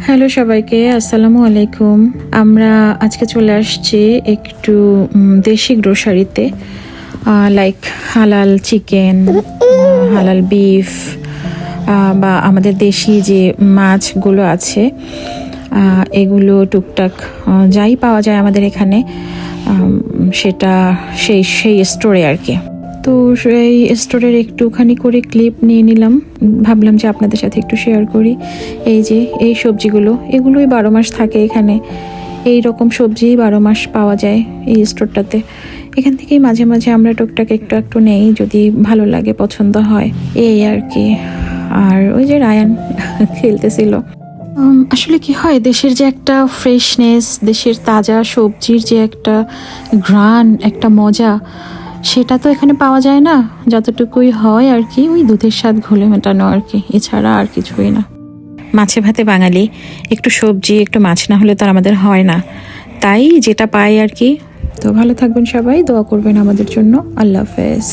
Hello সবাইকে, আসসালামু আলাইকুম। আমরা আজকে চলে আসছি একটু দেশি গ্রোসারিতে, লাইক হালাল চিকেন, হালাল বিফ, বা আমাদের দেশি যে মাছগুলো আছে এগুলো টুকটাক যাই পাওয়া যায় আমাদের এখানে, সেটা সেই স্টোরে আর কি। তো সেই স্টোরের একটুখানি করে ক্লিপ নিয়ে নিলাম, ভাবলাম যে আপনাদের সাথে একটু শেয়ার করি। এই যে এই সবজিগুলো, এগুলোই 12 মাস থাকে এখানে। এই রকম সবজি 12 মাস পাওয়া যায় এই স্টোরটাতে। এখান থেকেই মাঝে মাঝে আমরা টুকটাক একটু নেই, যদি ভালো লাগে, পছন্দ হয়, এই আর কি। আর ওই যে রায়ান খেলতেছিল। আসলে কি হয়, দেশের যে একটা ফ্রেশনেস, দেশের তাজা সবজির যে একটা ঘ্রাণ, একটা মজা, সেটা তো এখানে পাওয়া যায় না। যতটুকুই হয় আর কি, ওই দুধের স্বাদ ঘোলে মেটানো আর কি, এছাড়া আর কিছুই না। মাছে ভাতে বাঙালি, একটু সবজি একটু মাছ না হলে তো আর আমাদের হয় না, তাই যেটা পাই আর কি। তো ভালো থাকবেন সবাই, দোয়া করবেন আমাদের জন্য। আল্লাহ হাফেজ।